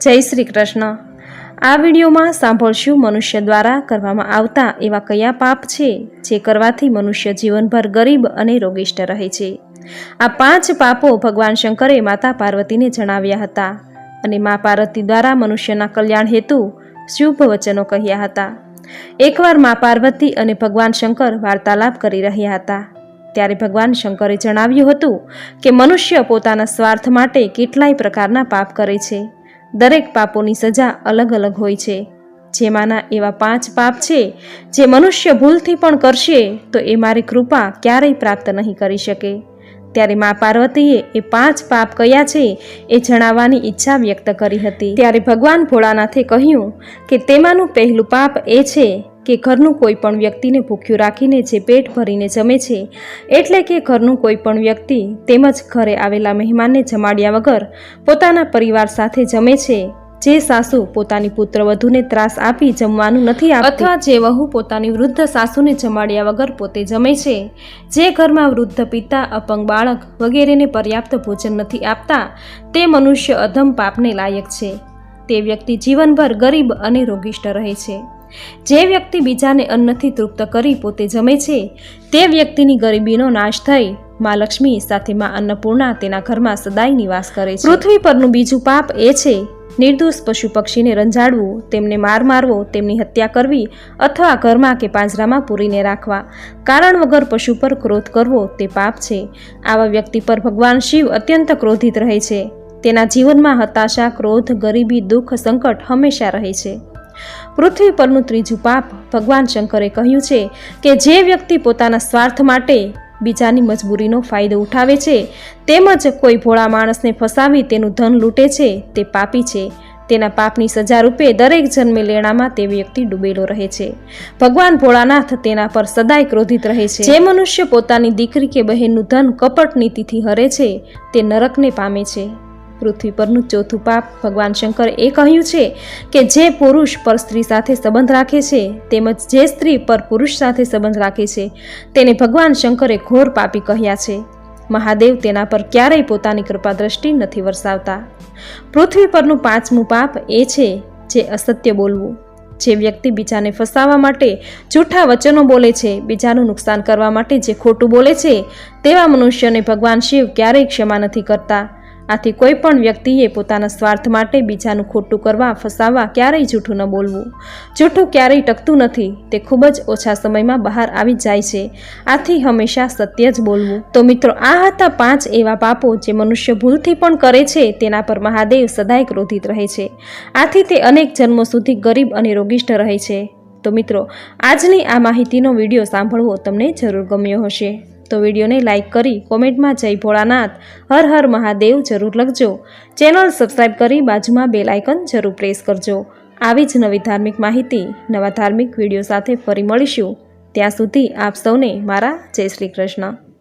જય શ્રી કૃષ્ણ। આ વિડીયોમાં સાંભળશું મનુષ્ય દ્વારા કરવામાં આવતા એવા કયા પાપ છે જે કરવાથી મનુષ્ય જીવનભર ગરીબ અને રોગિષ્ટ રહે છે। આ 5 પાપો ભગવાન શંકરે માતા પાર્વતીને જણાવ્યા હતા અને મા પાર્વતી દ્વારા મનુષ્યના કલ્યાણ હેતુ શુભ વચનો કહ્યા હતા। એકવાર મા પાર્વતી અને ભગવાન શંકર વાર્તાલાપ કરી રહ્યા હતા ત્યારે ભગવાન શંકરે જણાવ્યું હતું કે મનુષ્ય પોતાના સ્વાર્થ માટે કેટલાય પ્રકારના પાપ કરે છે। દરેક પાપોની સજા અલગ અલગ હોય છે। જેમાંના એવા 5 પાપ છે જે મનુષ્ય ભૂલથી પણ કરશે તો એ મારી કૃપા ક્યારેય પ્રાપ્ત નહીં કરી શકે। ત્યારે મા પાર્વતીએ એ 5 પાપ કયા છે એ જણાવવાની ઈચ્છા વ્યક્ત કરી હતી। ત્યારે ભગવાન ભોળાનાથે કહ્યું કે તેમાંનું પહેલું પાપ એ છે કે ઘરનું કોઈ પણ વ્યક્તિને ભૂખ્યું રાખીને જે પેટ ભરીને જમે છે, એટલે કે ઘરનું કોઈ પણ વ્યક્તિ તેમજ ઘરે આવેલા મહેમાનને જમાડ્યા વગર પોતાના પરિવાર સાથે જમે છે। જે સાસુ પોતાની પુત્રવધૂને ત્રાસ આપી જમવાનું નથી આપતી અથવા જે વહુ પોતાની વૃદ્ધ સાસુને જમાડ્યા વગર પોતે જમે છે, જે ઘરમાં વૃદ્ધ પિતા, અપંગ બાળક વગેરેને પર્યાપ્ત ભોજન નથી આપતા, તે મનુષ્ય અધમ પાપને લાયક છે। તે વ્યક્તિ જીવનભર ગરીબ અને રોગિષ્ટ રહે છે। જે વ્યક્તિ બીજાને અન્નથી તૃપ્ત કરી પોતે જમે છે, તે વ્યક્તિની ગરીબીનો નાશ થઈ મા લક્ષ્મી સાથે મા અન્નપૂર્ણા તેના ઘરમાં સદાય નિવાસ કરે છે। પૃથ્વી પરનું બીજું પાપ એ છે નિર્દોષ પશુ પક્ષીને રંજાડવું, તેમને માર મારવો, તેમની હત્યા કરવી અથવા ઘરમાં કે પાંજરામાં પૂરીને રાખવા। કારણ વગર પશુ પર ક્રોધ કરવો તે પાપ છે। આવા વ્યક્તિ પર ભગવાન શિવ અત્યંત ક્રોધિત રહે છે। તેના જીવનમાં હતાશા, ક્રોધ, ગરીબી, દુઃખ, સંકટ હંમેશા રહે છે। પૃથ્વી પરનું ત્રીજું પાપ ભગવાન શંકરે કહ્યું છે કે જે વ્યક્તિ પોતાના સ્વાર્થ માટે બીજાની મજબૂરીનો ફાયદો ઉઠાવે છે તેમજ કોઈ ભોળા માણસને ફસાવી તેનું ધન લૂંટે છે તે પાપી છે। તેના પાપની સજા રૂપે દરેક જન્મે લેણામાં તે વ્યક્તિ ડૂબેલો રહે છે। ભગવાન ભોળાનાથ તેના પર સદાય ક્રોધિત રહે છે। જે મનુષ્ય પોતાની દીકરી કે બહેનનું ધન કપટ નીતિથી હરે છે તે નરકને પામે છે। પૃથ્વી પરનું ચોથું પાપ ભગવાન શંકરે એ કહ્યું છે કે જે પુરુષ પર સ્ત્રી સાથે સંબંધ રાખે છે તેમજ જે સ્ત્રી પર પુરુષ સાથે સંબંધ રાખે છે તેને ભગવાન શંકરે ઘોર પાપી કહ્યા છે। મહાદેવ તેના પર ક્યારેય પોતાની કૃપા દ્રષ્ટિ નથી વરસાવતા। પૃથ્વી પરનું 5મું પાપ એ છે જે અસત્ય બોલવું। જે વ્યક્તિ બીજાને ફસાવવા માટે જૂઠા વચનો બોલે છે, બીજાનું નુકસાન કરવા માટે જે ખોટું બોલે છે, તેવા મનુષ્યને ભગવાન શિવ ક્યારેય ક્ષમા નથી કરતા। આથી કોઈ પણ વ્યક્તિએ પોતાના સ્વાર્થ માટે બીજાનું ખોટું કરવા, ફસાવવા, ક્યારેય જૂઠું ન બોલવું। જૂઠું ક્યારેય ટકતું નથી, તે ખૂબ જ ઓછા સમયમાં બહાર આવી જાય છે। આથી હંમેશા સત્ય જ બોલવું। તો મિત્રો, આ હતા 5 એવા પાપો જે મનુષ્ય ભૂલથી પણ કરે છે તેના પર મહાદેવ સદાય ક્રોધિત રહે છે। આથી તે અનેક જન્મો સુધી ગરીબ અને રોગિષ્ટ રહે છે। તો મિત્રો, આજની આ માહિતીનો વિડીયો સાંભળવો તમને જરૂર ગમ્યો હશે તો વિડીયોને લાઇક કરી કોમેન્ટમાં જય ભોળાનાથ, હર હર મહાદેવ જરૂર લખજો। ચેનલ સબસ્ક્રાઈબ કરી બાજુમાં બેલ આઇકન જરૂર પ્રેસ કરજો। આવી જ નવી ધાર્મિક માહિતી, નવા ધાર્મિક વિડીયો સાથે ફરી મળીશું। ત્યાં સુધી આપ સૌને મારા જય શ્રી કૃષ્ણ।